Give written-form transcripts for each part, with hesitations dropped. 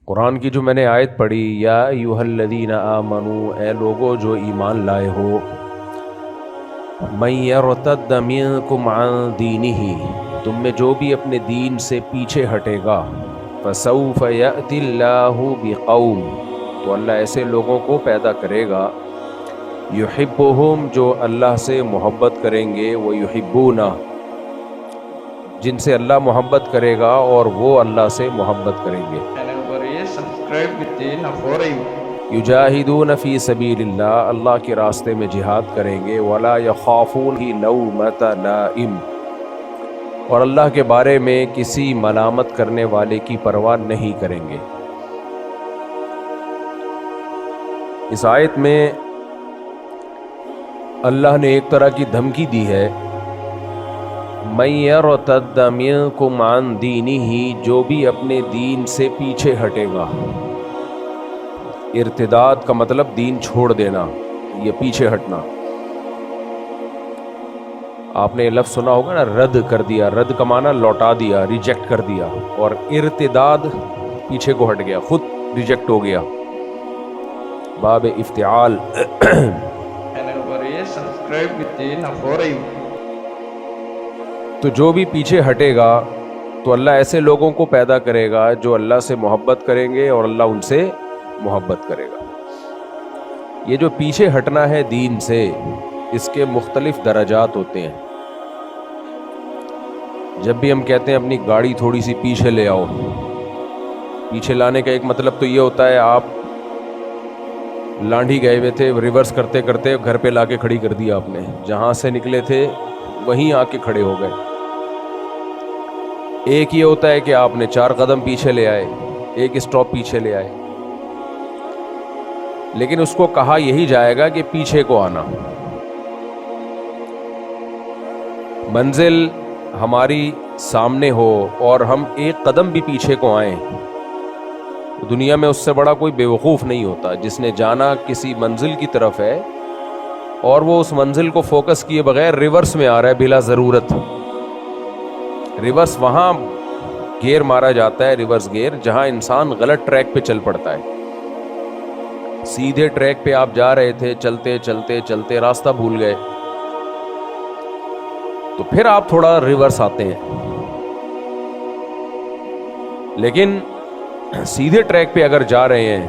قرآن کی جو میں نے آیت پڑھی، یا ایھا الذین آمنو، اے لوگو جو ایمان لائے ہو، من یرتد منکم عن دینہ، تم میں جو بھی اپنے دین سے پیچھے ہٹے گا، فسوف یأتی اللہ بقوم، تو اللہ ایسے لوگوں کو پیدا کرے گا، یحبہم، جو اللہ سے محبت کریں گے، ویحبونہ، جن سے اللہ محبت کرے گا اور وہ اللہ سے محبت کریں گے، یجاہدون فی سبیل اللہ، اللہ کے راستے میں جہاد کریں گے، ولا یخافون لومۃ لائم، اور اللہ کے بارے میں کسی ملامت کرنے والے کی پرواہ نہیں کریں گے۔ اس آیت میں اللہ نے ایک طرح کی دھمکی دی ہے، من یرتد منکم عن دینہ، جو بھی اپنے دین سے پیچھے ہٹے گا۔ ارتداد کا مطلب دین چھوڑ دینا، یہ پیچھے ہٹنا۔ آپ نے یہ لفظ سنا ہوگا نا، رد کر دیا، رد کا معنی لوٹا دیا، ریجیکٹ کر دیا، اور ارتداد پیچھے کو ہٹ گیا، خود ریجیکٹ ہو گیا، باب افتعال۔ تو جو بھی پیچھے ہٹے گا تو اللہ ایسے لوگوں کو پیدا کرے گا جو اللہ سے محبت کریں گے اور اللہ ان سے محبت کرے گا۔ یہ جو پیچھے ہٹنا ہے دین سے، اس کے مختلف درجات ہوتے ہیں۔ جب بھی ہم کہتے ہیں اپنی گاڑی تھوڑی سی پیچھے لے آؤ، پیچھے لانے کا ایک مطلب تو یہ ہوتا ہے آپ لانڈھی گئے ہوئے تھے، ریورس کرتے کرتے گھر پہ لا کے کھڑی کر دیا آپ نے، جہاں سے نکلے تھے وہیں آ کے کھڑے ہو گئے۔ ایک یہ ہوتا ہے کہ آپ نے 4 قدم پیچھے لے آئے، ایک اسٹاپ پیچھے لے آئے، لیکن اس کو کہا یہی جائے گا کہ پیچھے کو آنا۔ منزل ہماری سامنے ہو اور ہم ایک قدم بھی پیچھے کو آئیں، دنیا میں اس سے بڑا کوئی بیوقوف نہیں ہوتا، جس نے جانا کسی منزل کی طرف ہے اور وہ اس منزل کو فوکس کیے بغیر ریورس میں آ رہا ہے بلا ضرورت۔ ریورس وہاں گیئر مارا جاتا ہے، ریورس گیئر، جہاں انسان غلط ٹریک پہ چل پڑتا ہے۔ سیدھے ٹریک پہ آپ جا رہے تھے، چلتے چلتے چلتے راستہ بھول گئے، تو پھر آپ تھوڑا ریورس آتے ہیں۔ لیکن سیدھے ٹریک پہ اگر جا رہے ہیں،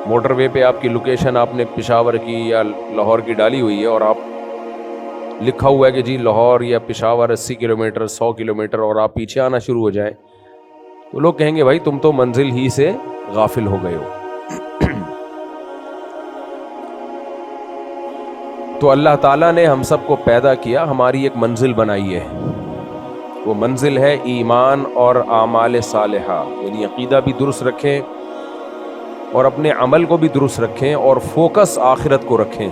موٹر وے پہ آپ کی لوکیشن آپ نے پشاور کی یا لاہور کی ڈالی ہوئی ہے، اور آپ لکھا ہوا ہے کہ جی لاہور یا پشاور 80 کلومیٹر 100 کلومیٹر، اور آپ پیچھے آنا شروع ہو جائیں، تو لوگ کہیں گے بھائی تم تو منزل ہی سے غافل ہو گئے ہو۔ تو اللہ تعالیٰ نے ہم سب کو پیدا کیا، ہماری ایک منزل بنائی ہے، وہ منزل ہے ایمان اور اعمال صالحہ، یعنی عقیدہ بھی درست رکھیں اور اپنے عمل کو بھی درست رکھیں اور فوکس آخرت کو رکھیں۔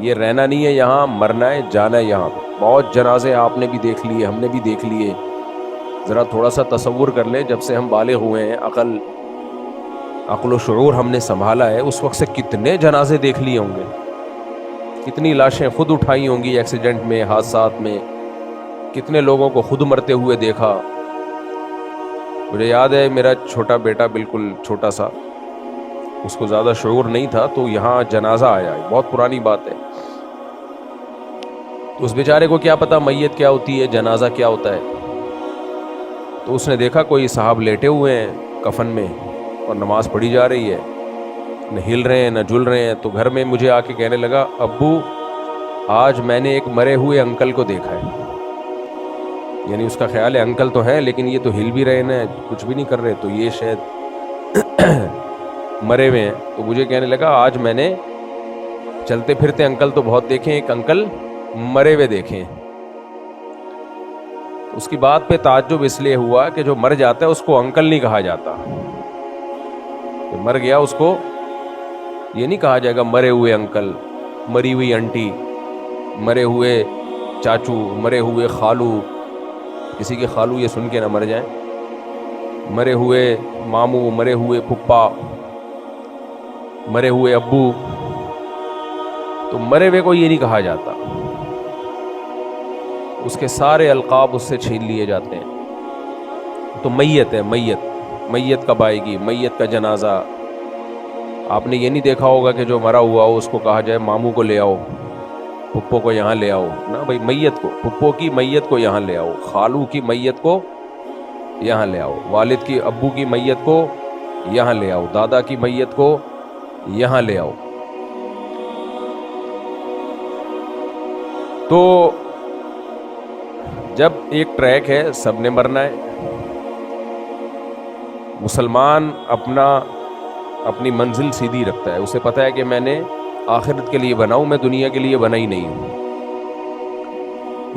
یہ رہنا نہیں ہے یہاں، مرنا ہے، جانا ہے یہاں۔ بہت جنازے آپ نے بھی دیکھ لیے، ہم نے بھی دیکھ لیے۔ ذرا تھوڑا سا تصور کر لیں، جب سے ہم بالغ ہوئے ہیں، عقل و شعور ہم نے سنبھالا ہے، اس وقت سے کتنے جنازے دیکھ لیے ہوں گے، کتنی لاشیں خود اٹھائی ہوں گی ایکسیڈنٹ میں، حادثات میں، کتنے لوگوں کو خود مرتے ہوئے دیکھا۔ مجھے یاد ہے میرا چھوٹا بیٹا، بالکل چھوٹا سا، اس کو زیادہ شعور نہیں تھا، تو یہاں جنازہ آیا، بہت پرانی بات ہے، تو اس بیچارے کو کیا پتا میت کیا ہوتی ہے، جنازہ کیا ہوتا ہے۔ تو اس نے دیکھا کوئی صاحب لیٹے ہوئے ہیں کفن میں اور نماز پڑھی جا رہی ہے، نہ ہل رہے ہیں نہ جل رہے ہیں، تو گھر میں مجھے آ کے کہنے لگا، ابو آج میں نے ایک مرے ہوئے انکل کو دیکھا ہے۔ یعنی اس کا خیال ہے انکل تو ہیں لیکن یہ تو ہل بھی رہے ہیں، کچھ بھی نہیں کر رہے، تو یہ شاید مرے ہوئے ہیں۔ تو مجھے کہنے لگا آج میں نے چلتے پھرتے انکل تو بہت دیکھیں، ایک انکل مرے ہوئے دیکھیں۔ اس کی بات پہ تعجب اس لیے ہوا کہ جو مر جاتا ہے اس کو انکل نہیں کہا جاتا، جو مر گیا اس کو یہ نہیں کہا جائے گا مرے ہوئے انکل، مری ہوئی انٹی، مرے ہوئے چاچو، مرے ہوئے خالو، کسی کے خالو یہ سن کے نہ مر جائیں، مرے ہوئے ماموں، مرے ہوئے پھپھا، مرے ہوئے ابو، تو مرے ہوئے کو یہ نہیں کہا جاتا، اس کے سارے القاب اس سے چھین لیے جاتے ہیں۔ تو میت ہے، میت میت کب آئے گی، میت کا جنازہ. آپ نے یہ نہیں دیکھا ہوگا کہ جو مرا ہوا ہو اس کو کہا جائے ماموں کو لے آؤ، پھپھو کو یہاں لے آؤ. نا بھائی، میت کو، پھپھو کی میت کو یہاں لے آؤ، خالو کی میت کو یہاں لے آؤ، والد کی ابو کی میت کو یہاں لے آؤ، دادا کی میت کو یہاں لے آؤ. تو جب ایک ٹریک ہے، سب نے مرنا ہے. مسلمان اپنی منزل سیدھی رکھتا ہے، اسے پتہ ہے کہ میں نے آخرت کے لیے بنا ہوں، میں دنیا کے لیے بنا ہی نہیں ہوں.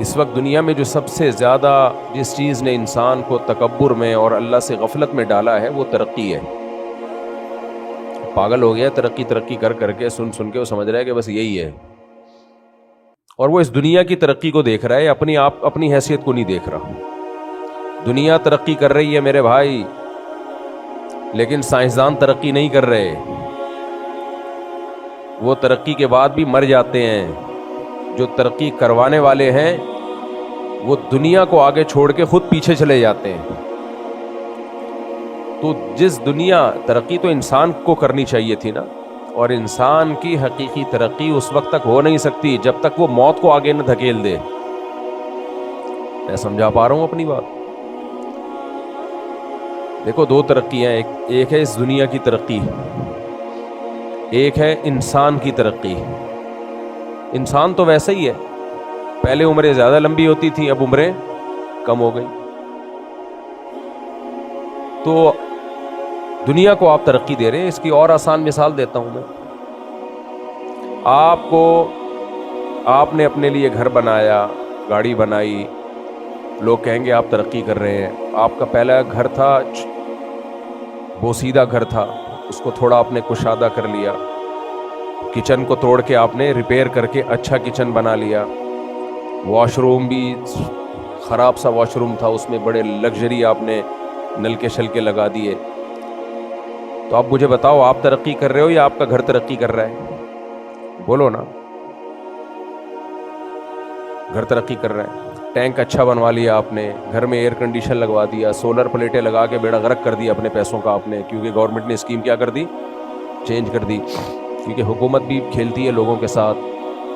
اس وقت دنیا میں جو سب سے زیادہ جس چیز نے انسان کو تکبر میں اور اللہ سے غفلت میں ڈالا ہے وہ ترقی ہے. پاگل ہو گیا ترقی کر کر کے، سن کے وہ سمجھ رہا ہے کہ بس یہی ہے، اور وہ اس دنیا کی ترقی کو دیکھ رہا ہے، اپنی حیثیت کو نہیں دیکھ رہا. دنیا ترقی کر رہی ہے میرے بھائی، لیکن سائنسدان ترقی نہیں کر رہے. وہ ترقی کے بعد بھی مر جاتے ہیں. جو ترقی کروانے والے ہیں وہ دنیا کو آگے چھوڑ کے خود پیچھے چلے جاتے ہیں. تو ترقی تو انسان کو کرنی چاہیے تھی نا، اور انسان کی حقیقی ترقی اس وقت تک ہو نہیں سکتی جب تک وہ موت کو آگے نہ دھکیل دے. میں سمجھا پا رہا ہوں اپنی بات؟ دیکھو، دو ترقیاں، ایک ہے اس دنیا کی ترقی، ایک ہے انسان کی ترقی. انسان تو ویسا ہی ہے، پہلے عمریں زیادہ لمبی ہوتی تھیں، اب عمریں کم ہو گئی. تو دنیا کو آپ ترقی دے رہے ہیں. اس کی اور آسان مثال دیتا ہوں میں. آپ نے اپنے لیے گھر بنایا، گاڑی بنائی، لوگ کہیں گے آپ ترقی کر رہے ہیں. آپ کا پہلا گھر تھا، بوسیدہ گھر تھا، اس کو تھوڑا آپ نے کشادہ کر لیا. کچن کو توڑ کے آپ نے ریپیئر کر کے اچھا کچن بنا لیا. واش روم بھی خراب سا واش روم تھا، اس میں بڑے لگژری آپ نے نلکے شلکے لگا دیے. تو آپ مجھے بتاؤ، آپ ترقی کر رہے ہو یا آپ کا گھر ترقی کر رہا ہے؟ بولو نا. گھر ترقی کر رہا ہے. ٹینک اچھا بنوا لیا آپ نے، گھر میں ایئر کنڈیشن لگوا دیا، سولر پلیٹیں لگا کے بیڑا غرق کر دیا اپنے پیسوں کا آپ نے، کیونکہ گورنمنٹ نے اسکیم کیا کر دی، چینج کر دی. کیونکہ حکومت بھی کھیلتی ہے لوگوں کے ساتھ.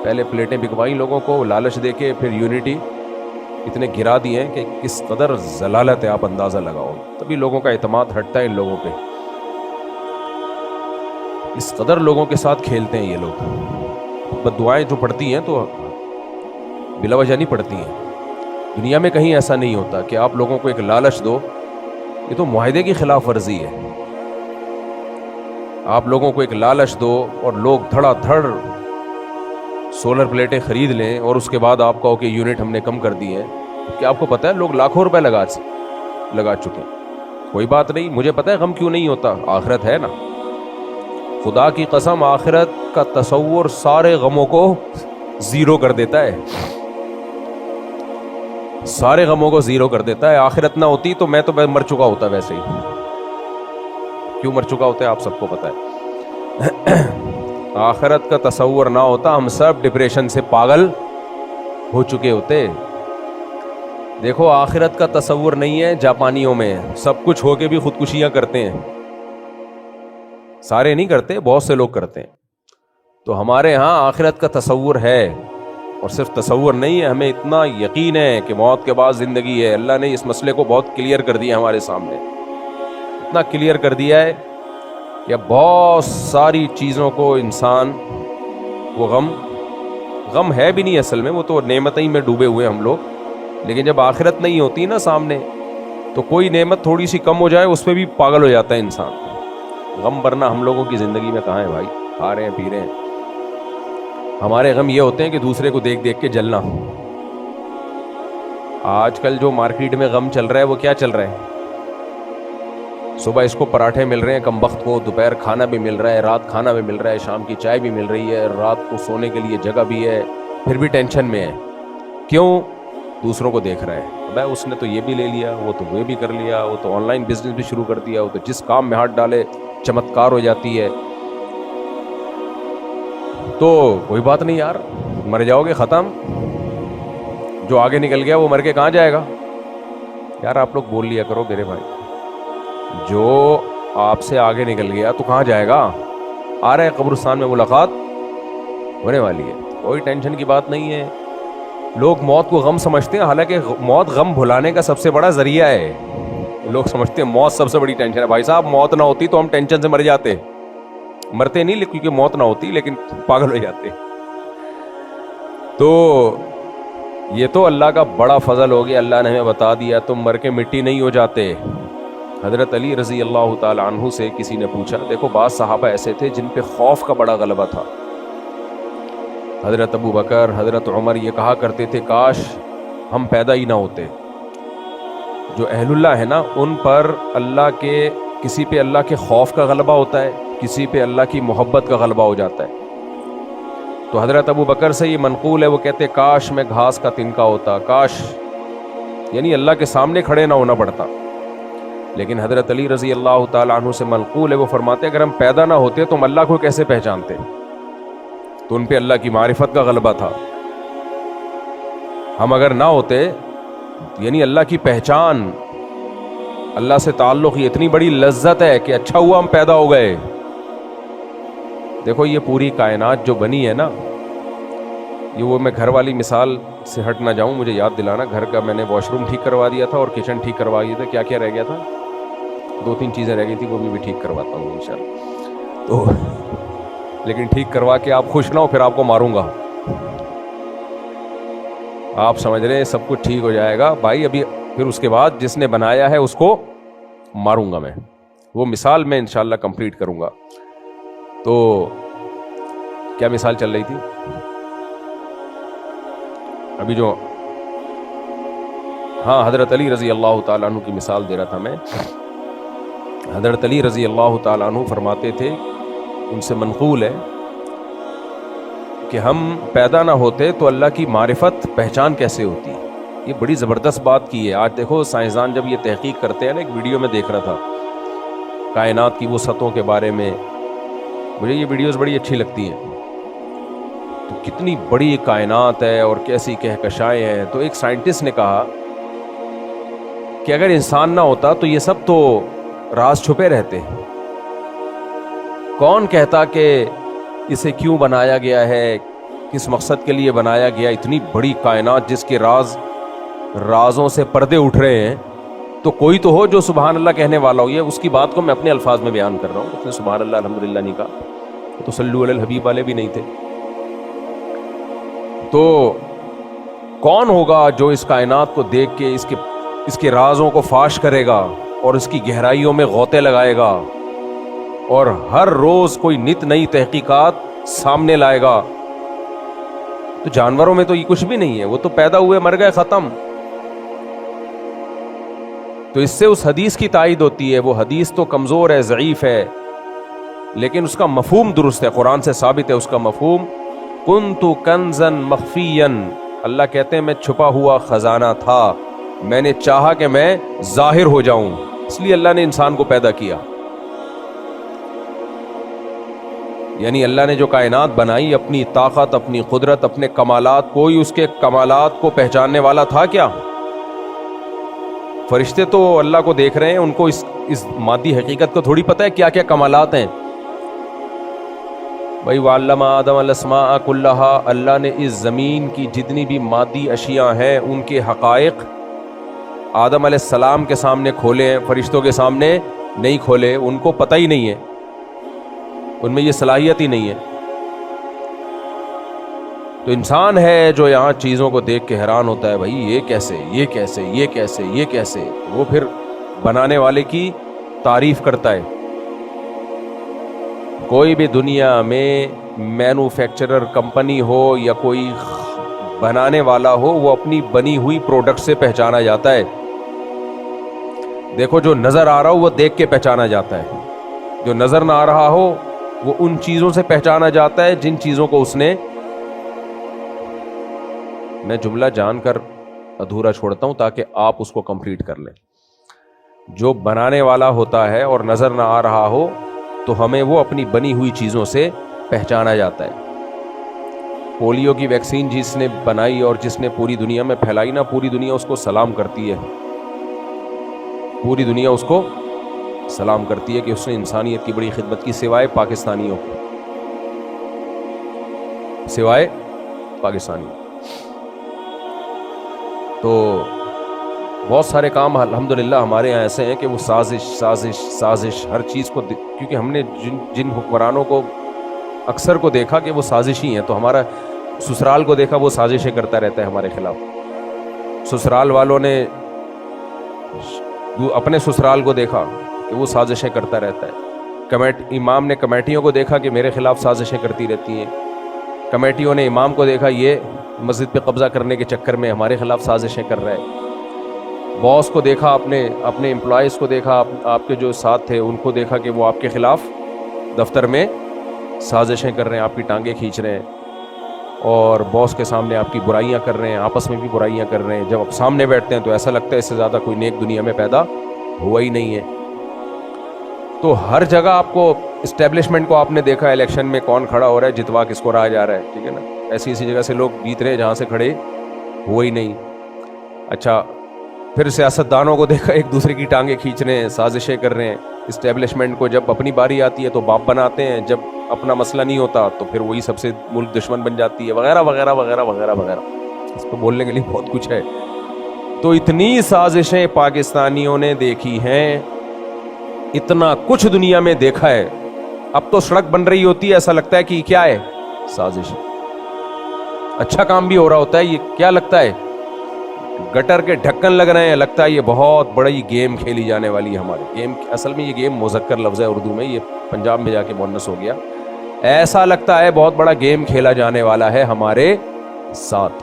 پہلے پلیٹیں بکوائیں لوگوں کو لالچ دے کے، پھر یونٹی اتنے گرا دیے ہیں کہ کس قدر ضلالت ہے، آپ اندازہ لگاؤ. تبھی لوگوں کا اعتماد ہٹتا ہے ان لوگوں پہ. اس قدر لوگوں کے ساتھ کھیلتے ہیں یہ لوگ. بددعائیں جو پڑتی ہیں تو بلا وجہ نہیں پڑتی ہیں. دنیا میں کہیں ایسا نہیں ہوتا کہ آپ لوگوں کو ایک لالچ دو. یہ تو معاہدے کی خلاف ورزی ہے. آپ لوگوں کو ایک لالچ دو اور لوگ دھڑا دھڑ سولر پلیٹیں خرید لیں، اور اس کے بعد آپ کہو کہ یونٹ ہم نے کم کر دی ہے. کیا آپ کو پتہ ہے لوگ لاکھوں روپے لگا چکے ہیں. کوئی بات نہیں، مجھے پتہ ہے غم کیوں نہیں ہوتا، آخرت ہے نا. خدا کی قسم، آخرت کا تصور سارے غموں کو زیرو کر دیتا ہے. سارے غموں کو زیرو کر دیتا ہے. آخرت نہ ہوتی تو میں مر چکا ہوتا. ویسے ہی کیوں مر چکا ہوتا ہے آپ سب کو پتہ ہے. آخرت کا تصور نہ ہوتا ہم سب ڈپریشن سے پاگل ہو چکے ہوتے. دیکھو، آخرت کا تصور نہیں ہے جاپانیوں میں، سب کچھ ہو کے بھی خودکشیاں کرتے ہیں. سارے نہیں کرتے، بہت سے لوگ کرتے ہیں. تو ہمارے ہاں آخرت کا تصور ہے، اور صرف تصور نہیں ہے، ہمیں اتنا یقین ہے کہ موت کے بعد زندگی ہے. اللہ نے اس مسئلے کو بہت کلیئر کر دیا ہمارے سامنے. اتنا کلیئر کر دیا ہے کہ بہت ساری چیزوں کو انسان، وہ غم ہے بھی نہیں اصل میں، وہ تو نعمتیں ہی میں ڈوبے ہوئے ہم لوگ. لیکن جب آخرت نہیں ہوتی نا سامنے، تو کوئی نعمت تھوڑی سی کم ہو جائے اس پہ بھی پاگل ہو جاتا ہے انسان. غم ورنہ ہم لوگوں کی زندگی میں کہاں ہے بھائی؟ کھا رہے ہیں، پی رہے ہیں. ہمارے غم یہ ہوتے ہیں کہ دوسرے کو دیکھ دیکھ کے جلنا. آج کل جو مارکیٹ میں غم چل رہا ہے وہ کیا چل رہا ہے؟ صبح اس کو پراٹھے مل رہے ہیں کم وقت کو، دوپہر کھانا بھی مل رہا ہے، رات کھانا بھی مل رہا ہے، شام کی چائے بھی مل رہی ہے، رات کو سونے کے لیے جگہ بھی ہے، پھر بھی ٹینشن میں ہے. کیوں؟ دوسروں کو دیکھ رہا ہے. بھائی اس نے تو یہ بھی لے لیا، وہ تو وہ بھی کر لیا، وہ تو آن لائن بزنس بھی شروع کر دیا، وہ تو جس کام میں ہاتھ ڈالے چمتکار ہو جاتی ہے. تو کوئی بات نہیں یار، مر جاؤ گے، ختم. جو آگے نکل گیا وہ مر کے کہاں جائے گا؟ یار آپ لوگ بول لیا کرو میرے بھائی. جو آپ سے آگے نکل گیا تو کہاں جائے گا؟ آ رہا ہے، قبرستان میں ملاقات ہونے والی ہے، کوئی ٹینشن کی بات نہیں ہے. لوگ موت کو غم سمجھتے ہیں، حالانکہ موت غم بھلانے کا سب سے بڑا ذریعہ ہے. لوگ سمجھتے ہیں موت سب سے بڑی ٹینشن ہے. بھائی صاحب موت نہ ہوتی تو ہم ٹینشن سے مر جاتے، مرتے نہیں کیونکہ موت نہ ہوتی، لیکن پاگل ہو جاتے. تو یہ تو اللہ کا بڑا فضل ہو گیا، اللہ نے ہمیں بتا دیا تم مر کے مٹی نہیں ہو جاتے. حضرت علی رضی اللہ تعالی عنہ سے کسی نے پوچھا، دیکھو بعض صحابہ ایسے تھے جن پہ خوف کا بڑا غلبہ تھا. حضرت ابو بکر، حضرت عمر یہ کہا کرتے تھے کاش ہم پیدا ہی نہ ہوتے. جو اہل اللہ ہے نا، ان پر اللہ کے، کسی پہ اللہ کے خوف کا غلبہ ہوتا ہے، کسی پہ اللہ کی محبت کا غلبہ ہو جاتا ہے. تو حضرت ابو بکر سے یہ منقول ہے، وہ کہتے کاش میں گھاس کا تنکا ہوتا، کاش، یعنی اللہ کے سامنے کھڑے نہ ہونا پڑتا. لیکن حضرت علی رضی اللہ تعالیٰ عنہ سے منقول ہے، وہ فرماتے اگر ہم پیدا نہ ہوتے تو ہم اللہ کو کیسے پہچانتے؟ تو ان پہ اللہ کی معرفت کا غلبہ تھا. ہم اگر نہ ہوتے، یعنی اللہ کی پہچان، اللہ سے تعلق، یہ اتنی بڑی لذت ہے کہ اچھا ہوا ہم پیدا ہو گئے. دیکھو یہ پوری کائنات جو بنی ہے نا، یہ وہ میں گھر والی مثال سے ہٹ نہ جاؤں، مجھے یاد دلانا. گھر کا میں نے واش روم ٹھیک کروا دیا تھا اور کچن ٹھیک کروا دیا تھا. کیا کیا رہ گیا تھا؟ 2-3 چیزیں رہ گئی تھی، وہ بھی ٹھیک کرواتا ہوں انشاءاللہ. تو لیکن ٹھیک کروا کے آپ خوش نہ ہو، پھر آپ کو ماروں گا. آپ سمجھ رہے ہیں سب کچھ ٹھیک ہو جائے گا بھائی، ابھی پھر اس کے بعد جس نے بنایا ہے اس کو ماروں گا میں. وہ مثال میں انشاءاللہ کمپلیٹ کروں گا. تو کیا مثال چل رہی تھی ابھی جو؟ ہاں، حضرت علی رضی اللہ تعالیٰ عنہ کی مثال دے رہا تھا میں. حضرت علی رضی اللہ تعالیٰ عنہ فرماتے تھے، ان سے منقول ہے کہ ہم پیدا نہ ہوتے تو اللہ کی معرفت، پہچان کیسے ہوتی. یہ بڑی زبردست بات کی ہے. آج دیکھو سائنسدان جب یہ تحقیق کرتے ہیں نا، ایک ویڈیو میں دیکھ رہا تھا کائنات کی وسعتوں کے بارے میں، مجھے یہ ویڈیوز بڑی اچھی لگتی ہیں. تو کتنی بڑی کائنات ہے اور کیسی کہکشائیں ہیں. تو ایک سائنٹسٹ نے کہا کہ اگر انسان نہ ہوتا تو یہ سب تو راز چھپے رہتے. کون کہتا کہ اسے کیوں بنایا گیا ہے، کس مقصد کے لیے بنایا گیا؟ اتنی بڑی کائنات جس کے رازوں سے پردے اٹھ رہے ہیں، تو کوئی تو ہو جو سبحان اللہ کہنے والا ہو. یہ اس کی بات کو میں اپنے الفاظ میں بیان کر رہا ہوں. اس نے سبحان اللہ الحمدللہ نہیں کہا، تو صلو علی الحبیب والے بھی نہیں تھے. تو کون ہوگا جو اس کائنات کو دیکھ کے اس کے رازوں کو فاش کرے گا اور اس کی گہرائیوں میں غوطے لگائے گا اور ہر روز کوئی نت نئی تحقیقات سامنے لائے گا؟ تو جانوروں میں تو یہ کچھ بھی نہیں ہے، وہ تو پیدا ہوئے مر گئے ختم. تو اس سے اس حدیث کی تائید ہوتی ہے. وہ حدیث تو کمزور ہے، ضعیف ہے، لیکن اس کا مفہوم درست ہے، قرآن سے ثابت ہے اس کا مفہوم. کنت کنزا مخفیا، اللہ کہتے ہیں میں چھپا ہوا خزانہ تھا، میں نے چاہا کہ میں ظاہر ہو جاؤں، اس لیے اللہ نے انسان کو پیدا کیا. یعنی اللہ نے جو کائنات بنائی، اپنی طاقت، اپنی قدرت، اپنے کمالات، کوئی اس کے کمالات کو پہچاننے والا تھا کیا؟ فرشتے تو اللہ کو دیکھ رہے ہیں، ان کو اس مادی حقیقت کو تھوڑی پتہ ہے کیا کیا کمالات ہیں. بھائی وعلم آدم الاسماء کلہا، اللہ نے اس زمین کی جتنی بھی مادی اشیاء ہیں ان کے حقائق آدم علیہ السلام کے سامنے کھولے ہیں، فرشتوں کے سامنے نہیں کھولے. ان کو پتہ ہی نہیں ہے، ان میں یہ صلاحیت ہی نہیں ہے. تو انسان ہے جو یہاں چیزوں کو دیکھ کے حیران ہوتا ہے، بھائی یہ کیسے، یہ کیسے، یہ کیسے، یہ کیسے. وہ پھر بنانے والے کی تعریف کرتا ہے. کوئی بھی دنیا میں مینوفیکچرر کمپنی ہو یا کوئی بنانے والا ہو، وہ اپنی بنی ہوئی پروڈکٹ سے پہچانا جاتا ہے. دیکھو جو نظر آ رہا ہو وہ دیکھ کے پہچانا جاتا ہے، جو نظر نہ آ رہا ہو وہ ان چیزوں سے پہچانا جاتا ہے جن چیزوں کو اس نے. میں جملہ جان کر ادھورا چھوڑتا ہوں تاکہ آپ اس کو کمپلیٹ کر لیں. جو بنانے والا ہوتا ہے اور نظر نہ آ رہا ہو تو ہمیں وہ اپنی بنی ہوئی چیزوں سے پہچانا جاتا ہے. پولیو کی ویکسین جس نے بنائی اور جس نے پوری دنیا میں پھیلائی نا، پوری دنیا اس کو سلام کرتی ہے، پوری دنیا اس کو سلام کرتی ہے کہ اس نے انسانیت کی بڑی خدمت کی سوائے پاکستانیوں کو، سوائے پاکستانیوں۔ تو بہت سارے کام الحمدللہ ہمارے یہاں ایسے ہیں کہ وہ سازش ہر چیز کو، کیونکہ ہم نے جن حکمرانوں کو اکثر کو دیکھا کہ وہ سازشی ہیں، تو ہمارا سسرال کو دیکھا وہ سازشیں کرتا رہتا ہے ہمارے خلاف، سسرال والوں نے اپنے سسرال کو دیکھا کہ وہ سازشیں کرتا رہتا ہے، امام نے کمیٹیوں کو دیکھا کہ میرے خلاف سازشیں کرتی رہتی ہیں، کمیٹیوں نے امام کو دیکھا یہ مسجد پہ قبضہ کرنے کے چکر میں ہمارے خلاف سازشیں کر رہا ہے، باس کو دیکھا، اپنے امپلائیز کو دیکھا، آپ کے جو ساتھ تھے ان کو دیکھا کہ وہ آپ کے خلاف دفتر میں سازشیں کر رہے ہیں، آپ کی ٹانگیں کھینچ رہے ہیں، اور باس کے سامنے آپ کی برائیاں کر رہے ہیں، آپس میں بھی برائیاں کر رہے ہیں۔ جب آپ سامنے بیٹھتے ہیں تو ایسا لگتا ہے اس سے زیادہ کوئی نیک دنیا میں پیدا ہوا ہی نہیں ہے۔ تو ہر جگہ آپ کو اسٹیبلشمنٹ کو آپ نے دیکھا، الیکشن میں کون کھڑا ہو رہا ہے، جتوا کس کو رہا جا رہا ہے، ٹھیک ہے نا، ایسی جگہ سے لوگ جیت رہے ہیں جہاں سے کھڑے ہوا ہی نہیں۔ اچھا، پھر سیاستدانوں کو دیکھا ایک دوسرے کی ٹانگیں کھینچ رہے ہیں، سازشیں کر رہے ہیں، اسٹیبلشمنٹ کو جب اپنی باری آتی ہے تو باپ بناتے ہیں، جب اپنا مسئلہ نہیں ہوتا تو پھر وہی سب سے ملک دشمن بن جاتی ہے، وغیرہ وغیرہ وغیرہ وغیرہ وغیرہ۔ اس پہ بولنے کے لیے بہت کچھ ہے۔ تو اتنی سازشیں پاکستانیوں نے دیکھی ہیں، اتنا کچھ دنیا میں دیکھا ہے، اب تو سڑک بن رہی ہوتی ہے ایسا لگتا ہے کہ کیا ہے، سازش۔ اچھا کام بھی ہو رہا ہوتا ہے، یہ کیا لگتا ہے، گٹر کے ڈھکن لگ رہے ہیں، لگتا ہے یہ بہت بڑی گیم کھیلی جانے والی ہے ہماری گیم۔ اصل میں یہ گیم مذکر لفظ ہے اردو میں، یہ پنجاب میں جا کے مؤنث ہو گیا۔ ایسا لگتا ہے بہت بڑا گیم کھیلا جانے والا ہے ہمارے ساتھ،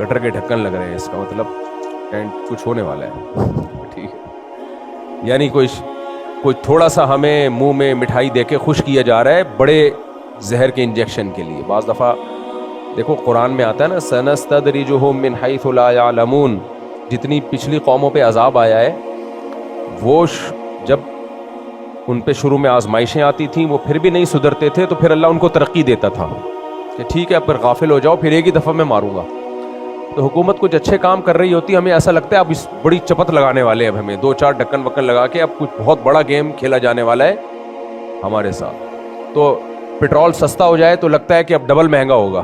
گٹر کے ڈھکن لگ رہے ہیں، اس کا مطلب کچھ ہونے والا ہے، ٹھیک ہے، یعنی کوئی تھوڑا سا ہمیں منہ میں مٹھائی دے کے خوش کیا جا رہا ہے بڑے زہر کے انجیکشن کے لیے۔ بعض دفعہ دیکھو قرآن میں آتا ہے نا، سنستدرجہم من حیث لا یعلمون، جتنی پچھلی قوموں پہ عذاب آیا ہے، وہ جب ان پہ شروع میں آزمائشیں آتی تھیں وہ پھر بھی نہیں سدھرتے تھے تو پھر اللہ ان کو ترقی دیتا تھا کہ ٹھیک ہے اب پھر غافل ہو جاؤ، پھر ایک ہی دفعہ میں ماروں گا۔ تو حکومت کچھ اچھے کام کر رہی ہوتی ہے، ہمیں ایسا لگتا ہے اب اس بڑی چپت لگانے والے، اب ہمیں 2-4 ڈھکن وکن لگا کے اب کچھ بہت بڑا گیم کھیلا جانے والا ہے ہمارے ساتھ۔ تو پیٹرول سستا ہو جائے تو لگتا ہے کہ اب ڈبل مہنگا ہوگا۔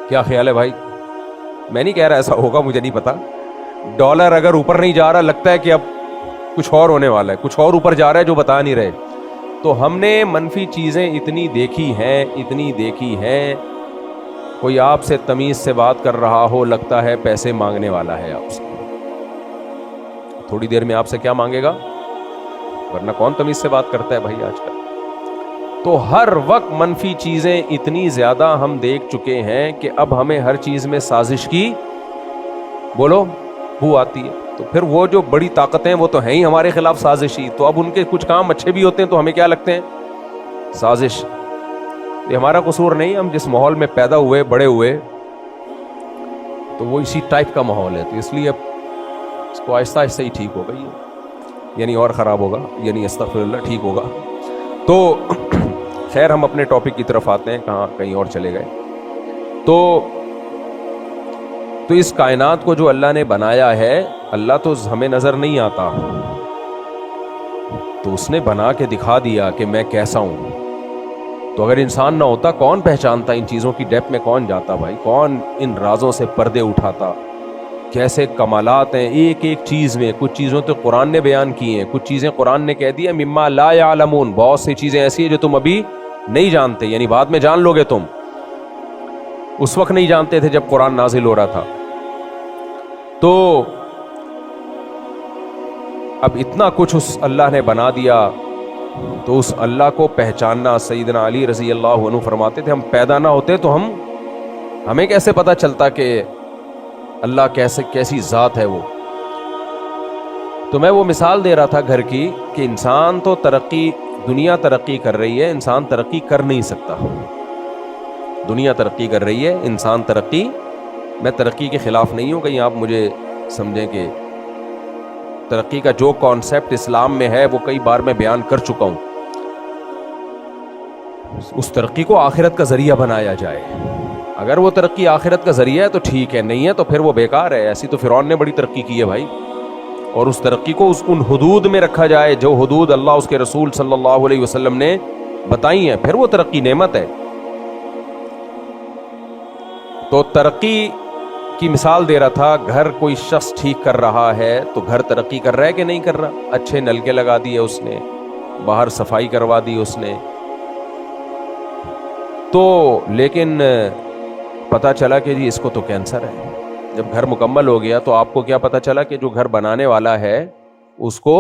کیا خیال ہے بھائی؟ میں نہیں کہہ رہا ایسا ہوگا، مجھے نہیں پتا۔ ڈالر اگر اوپر نہیں جا رہا لگتا ہے کہ اب کچھ اور ہونے والا ہے، کچھ اور اوپر جا رہا ہے جو بتا نہیں رہے۔ تو ہم نے منفی چیزیں اتنی دیکھی ہیں، کوئی آپ سے تمیز سے بات کر رہا ہو، لگتا ہے پیسے مانگنے والا ہے آپ سے، تھوڑی دیر میں آپ سے کیا مانگے گا، ورنہ کون تمیز سے بات کرتا ہے بھائی آج کل۔ تو ہر وقت منفی چیزیں اتنی زیادہ ہم دیکھ چکے ہیں کہ اب ہمیں ہر چیز میں سازش کی بولو بو آتی ہے۔ تو پھر وہ جو بڑی طاقتیں وہ تو ہیں ہی ہمارے خلاف سازشی، تو اب ان کے کچھ کام اچھے بھی ہوتے ہیں تو ہمیں کیا لگتے ہیں، سازش۔ یہ ہمارا قصور نہیں، ہم جس ماحول میں پیدا ہوئے بڑے ہوئے تو وہ اسی ٹائپ کا ماحول ہے، تو اس لیے اب اس کو آہستہ آہستہ ہی ٹھیک ہوگا، یہ یعنی اور خراب ہوگا، یعنی استغفر اللہ، ٹھیک ہوگا۔ تو خیر ہم اپنے ٹاپک کی طرف آتے ہیں، کہیں اور چلے گئے۔ تو اس کائنات کو جو اللہ نے بنایا ہے، اللہ تو ہمیں نظر نہیں آتا، تو اس نے بنا کے دکھا دیا کہ میں کیسا ہوں۔ تو اگر انسان نہ ہوتا کون پہچانتا ان چیزوں کی ڈیپتھ میں، کون جاتا بھائی، کون ان رازوں سے پردے اٹھاتا، کیسے کمالات ہیں ایک ایک چیز میں۔ کچھ چیزوں تو قرآن نے بیان کی ہیں، کچھ چیزیں قرآن نے کہہ دیا مما لا یعلمون، بہت سی چیزیں ایسی ہیں جو تم ابھی نہیں جانتے، یعنی بعد میں جان لو گے تم، اس وقت نہیں جانتے تھے جب قرآن نازل ہو رہا تھا۔ تو اب اتنا کچھ اس اللہ نے بنا دیا، تو اس اللہ کو پہچاننا، سیدنا علی رضی اللہ عنہ فرماتے تھے ہم پیدا نہ ہوتے تو ہمیں کیسے پتا چلتا کہ اللہ کیسی ذات ہے وہ۔ تو میں وہ مثال دے رہا تھا گھر کی کہ انسان تو دنیا ترقی کر رہی ہے، انسان ترقی کر نہیں سکتا۔ دنیا ترقی کر رہی ہے، انسان ترقی، میں ترقی کے خلاف نہیں ہوں، کہیں آپ مجھے سمجھیں کہ ترقی کا جو کانسیپٹ اسلام میں ہے وہ کئی بار میں بیان کر چکا ہوں، اس ترقی کو آخرت کا ذریعہ بنایا جائے۔ اگر وہ ترقی آخرت کا ذریعہ ہے تو ٹھیک ہے، نہیں ہے تو پھر وہ بیکار ہے۔ ایسی تو فرعون نے بڑی ترقی کی ہے بھائی، اور اس ترقی کو ان حدود میں رکھا جائے جو حدود اللہ اس کے رسول صلی اللہ علیہ وسلم نے بتائی ہیں، پھر وہ ترقی نعمت ہے۔ تو ترقی کی مثال دے رہا تھا، گھر کوئی شخص ٹھیک کر رہا ہے تو گھر ترقی کر رہا ہے کہ نہیں کر رہا؟ اچھے نلکے لگا دیے اس نے، باہر صفائی کروا دی اس نے، تو لیکن پتا چلا کہ جی اس کو تو کینسر ہے۔ جب گھر مکمل ہو گیا تو آپ کو کیا پتا چلا کہ جو گھر بنانے والا ہے اس کو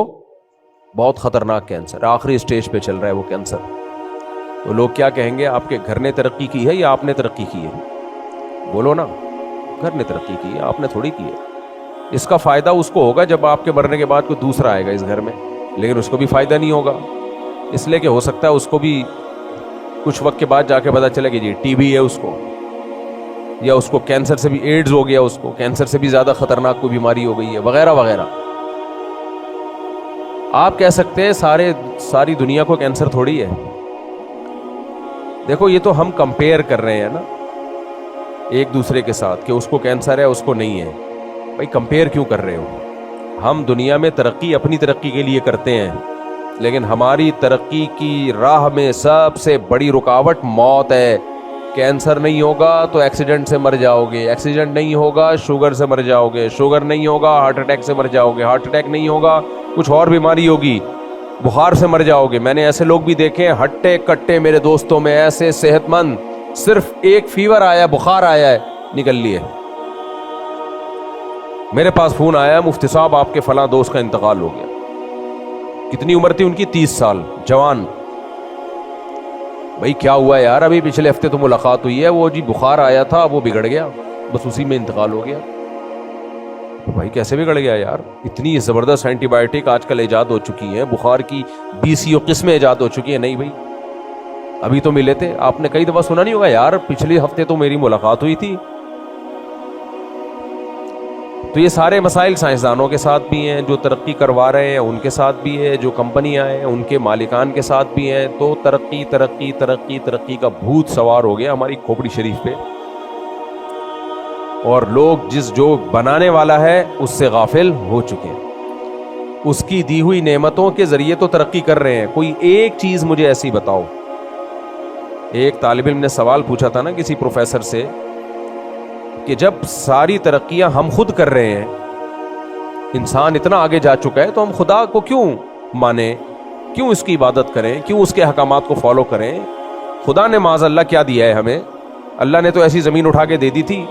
بہت خطرناک کینسر، آخری سٹیج پہ چل رہا ہے وہ کینسر۔ تو لوگ کیا کہیں گے، آپ کے گھر نے ترقی کی ہے یا آپ نے ترقی کی ہے؟ بولو نا، گھر نے ترقی کی ہے، آپ نے تھوڑی کی ہے۔ اس کا فائدہ اس کو ہوگا جب آپ کے مرنے کے بعد کوئی دوسرا آئے گا اس گھر میں، لیکن اس کو بھی فائدہ نہیں ہوگا، اس لیے کہ ہو سکتا ہے اس کو بھی کچھ وقت کے بعد جا کے پتا چلے کہ جی ٹی بی ہے اس کو، یا اس کو کینسر سے بھی ایڈز ہو گیا، اس کو کینسر سے بھی زیادہ خطرناک کوئی بیماری ہو گئی ہے، وغیرہ وغیرہ۔ آپ کہہ سکتے ہیں ساری دنیا کو کینسر تھوڑی ہے۔ دیکھو یہ تو ہم کمپیئر کر رہے ہیں نا ایک دوسرے کے ساتھ کہ اس کو کینسر ہے اس کو نہیں ہے۔ بھائی کمپیئر کیوں کر رہے ہو؟ ہم دنیا میں ترقی اپنی ترقی کے لیے کرتے ہیں، لیکن ہماری ترقی کی راہ میں سب سے بڑی رکاوٹ موت ہے۔ کینسر نہیں ہوگا تو ایکسیڈنٹ سے مر جاؤ گے، ایکسیڈنٹ نہیں ہوگا شوگر سے مر جاؤ گے، شوگر نہیں ہوگا ہارٹ اٹیک سے مر جاؤ گے، ہارٹ اٹیک نہیں ہوگا کچھ اور بیماری ہوگی، بخار سے مر جاؤ گے۔ میں نے ایسے لوگ بھی دیکھے ہیں ہٹے کٹے میرے دوستوں میں، ایسے صحت مند، صرف ایک فیور آیا، بخار آیا ہے، نکل لیے۔ میرے پاس فون آیا، مفتی صاحب آپ کے فلاں دوست کا انتقال ہو گیا۔ کتنی عمر تھی ان کی؟ 30 سال، جوان۔ بھائی کیا ہوا یار؟ ابھی پچھلے ہفتے تو ملاقات ہوئی ہے، وہ جی بخار آیا تھا وہ بگڑ گیا، بس اسی میں انتقال ہو گیا۔ بھائی کیسے بگڑ گیا یار؟ اتنی زبردست اینٹی بائیوٹک آج کل ایجاد ہو چکی ہیں، بخار کی 20 قسمیں ایجاد ہو چکی ہیں۔ نہیں بھائی ابھی تو ملے تھے، آپ نے کئی دفعہ سنا نہیں ہوگا یار پچھلے ہفتے تو میری ملاقات ہوئی تھی۔ تو یہ سارے مسائل سائنسدانوں کے ساتھ بھی ہیں، جو ترقی کروا رہے ہیں ان کے ساتھ بھی ہے، جو کمپنیاں ہیں ان کے مالکان کے ساتھ بھی ہیں۔ تو ترقی ترقی ترقی ترقی کا بھوت سوار ہو گیا ہماری کھوپڑی شریف پہ، اور لوگ جو بنانے والا ہے اس سے غافل ہو چکے ہیں۔ اس کی دی ہوئی نعمتوں کے ذریعے تو ترقی کر رہے ہیں۔ کوئی ایک چیز مجھے ایسی بتاؤ۔ ایک طالب علم نے سوال پوچھا تھا نا کسی پروفیسر سے کہ جب ساری ترقیاں ہم خود کر رہے ہیں، انسان اتنا آگے جا چکا ہے تو ہم خدا کو کیوں مانیں، کیوں اس کی عبادت کریں، کیوں اس کے احکامات کو فالو کریں؟ خدا نے معاذ اللہ کیا دیا ہے ہمیں؟ اللہ نے تو ایسی زمین اٹھا کے دے دی تھی،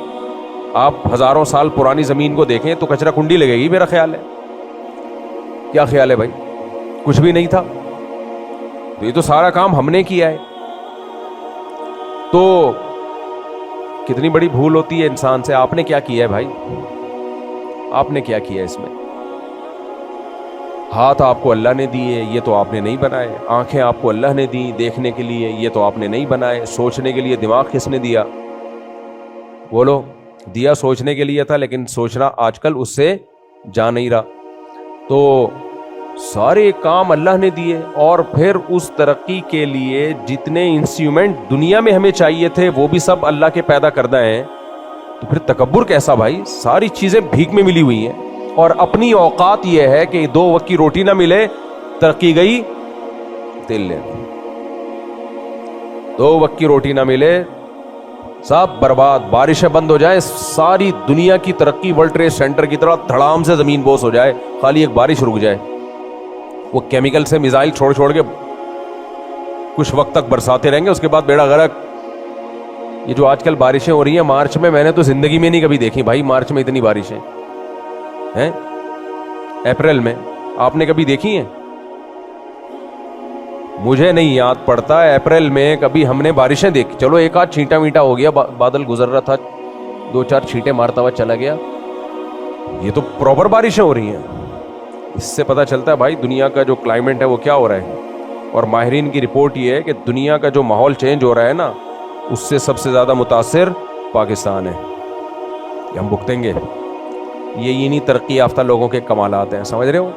آپ ہزاروں سال پرانی زمین کو دیکھیں تو کچرا کنڈی لگے گی میرا خیال ہے۔ کیا خیال ہے بھائی؟ کچھ بھی نہیں تھا۔ تو یہ تو سارا کام ہم نے کیا ہے۔ تو کتنی بڑی بھول ہوتی ہے انسان سے۔ آپ نے کیا کیا ہے بھائی؟ آپ نے کیا کیا ہے اس میں؟ ہاتھ آپ کو اللہ نے دیے، یہ تو آپ نے نہیں بنائے۔ آنکھیں آپ کو اللہ نے دی دیکھنے کے لیے، یہ تو آپ نے نہیں بنائے۔ سوچنے کے لیے دماغ کس نے دیا؟ بولو۔ دیا سوچنے کے لیے تھا، لیکن سوچنا آج کل اس سے جا نہیں رہا۔ تو سارے کام اللہ نے دیے، اور پھر اس ترقی کے لیے جتنے انسٹرومنٹ دنیا میں ہمیں چاہیے تھے وہ بھی سب اللہ کے پیدا کردہ ہیں۔ تو پھر تکبر کیسا بھائی؟ ساری چیزیں بھیک میں ملی ہوئی ہیں، اور اپنی اوقات یہ ہے کہ 2 وقت کی روٹی نہ ملے، ترقی گئی تیل لے۔ 2 وقت کی روٹی نہ ملے، سب برباد۔ بارشیں بند ہو جائیں، ساری دنیا کی ترقی ورلڈ ٹریڈ سینٹر کی طرح دھڑام سے زمین بوس ہو جائے، خالی ایک بارش رک جائے۔ وہ کیمیکل سے میزائل چھوڑ کے کچھ وقت تک برساتے رہیں گے، اس کے بعد بیڑا غرق۔ یہ جو آج کل بارشیں ہو رہی ہیں مارچ میں نے تو زندگی میں نہیں کبھی دیکھی بھائی۔ مارچ میں اتنی بارشیں ہیں، اپریل میں آپ نے کبھی دیکھی ہیں؟ مجھے نہیں یاد پڑتا اپریل میں کبھی ہم نے بارشیں دیکھی۔ چلو ایک آدھ چھینٹا میٹا ہو گیا، بادل گزر رہا تھا 2-4 چھینٹے مارتا ہوا چلا گیا۔ یہ تو پراپر بارشیں ہو رہی ہیں۔ اس سے پتہ چلتا ہے بھائی دنیا کا جو کلائمیٹ ہے وہ کیا ہو رہا ہے۔ اور ماہرین کی رپورٹ یہ ہے کہ دنیا کا جو ماحول چینج ہو رہا ہے نا، اس سے سب سے زیادہ متاثر پاکستان ہے۔ یہ ہم بھگتیں گے۔ یہ انہی ترقی یافتہ لوگوں کے کمالات ہیں، سمجھ رہے ہو؟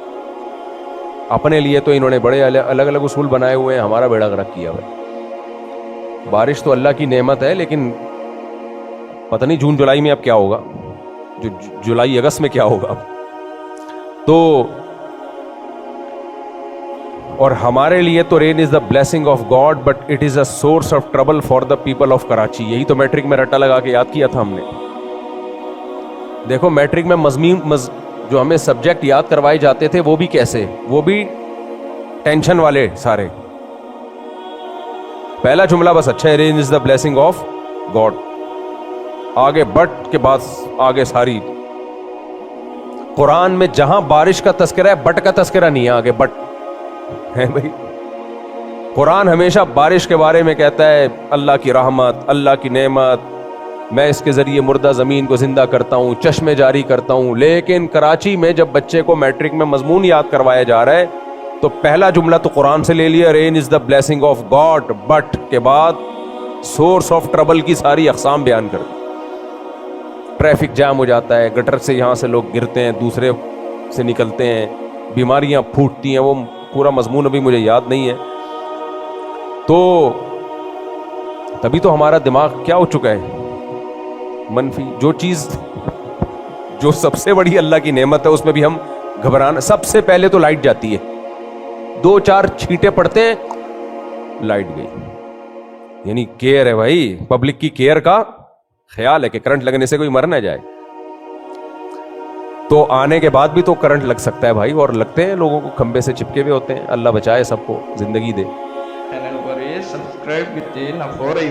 اپنے لیے تو انہوں نے بڑے الگ الگ اصول بنائے ہوئے ہیں، ہمارا بیڑا غرق کیا ہے۔ بارش تو اللہ کی نعمت ہے، لیکن پتہ نہیں جون جولائی میں اب کیا ہوگا، جو جولائی اگست میں کیا ہوگا اب۔ تو اور ہمارے لیے تو rain is the blessing of God but it is a source of trouble for the people of Karachi. یہی تو میٹرک میں رٹا لگا کے یاد کیا تھا ہم نے. دیکھو میٹرک میں مضمون جو ہمیں سبجیکٹ یاد کروائے جاتے تھے وہ بھی کیسے, وہ بھی ٹینشن والے سارے. پہلا جملہ بس اچھا ہے, رین is the blessing of God, آگے بٹ کے بعد آگے ساری. قرآن میں جہاں بارش کا تذکرہ ہے بٹ کا تذکرہ نہیں ہے, آگے بٹ ہے بھائی. قرآن ہمیشہ بارش کے بارے میں کہتا ہے اللہ کی رحمت, اللہ کی نعمت, میں اس کے ذریعے مردہ زمین کو زندہ کرتا ہوں, چشمے جاری کرتا ہوں. لیکن کراچی میں جب بچے کو میٹرک میں مضمون یاد کروایا جا رہا ہے تو پہلا جملہ تو قرآن سے لے لیا, rain is the blessing of God, but کے بعد سورس آف ٹربل کی ساری اقسام بیان کر دی. ٹریفک جام ہو جاتا ہے, گٹر سے یہاں سے لوگ گرتے ہیں, دوسرے سے نکلتے ہیں, بیماریاں پھوٹتی ہیں. وہ پورا مضمون ابھی مجھے یاد نہیں ہے. تو تبھی تو ہمارا دماغ کیا ہو چکا ہے, منفی. جو چیز جو سب سے بڑی اللہ کی نعمت ہے اس میں بھی ہم گھبرانا. سب سے پہلے تو لائٹ جاتی ہے, 2-4 چھینٹے پڑتے ہیں لائٹ گئی. یعنی کیئر ہے بھائی, پبلک کی کیئر کا خیال ہے کہ کرنٹ لگنے سے کوئی مر نہ جائے. تو آنے کے بعد بھی تو کرنٹ لگ سکتا ہے بھائی, اور لگتے ہیں لوگوں کو, کھمبے سے چپکے ہوئے ہوتے ہیں. اللہ بچائے سب کو, زندگی دے. Channel Korea, subscribe with the Nafora.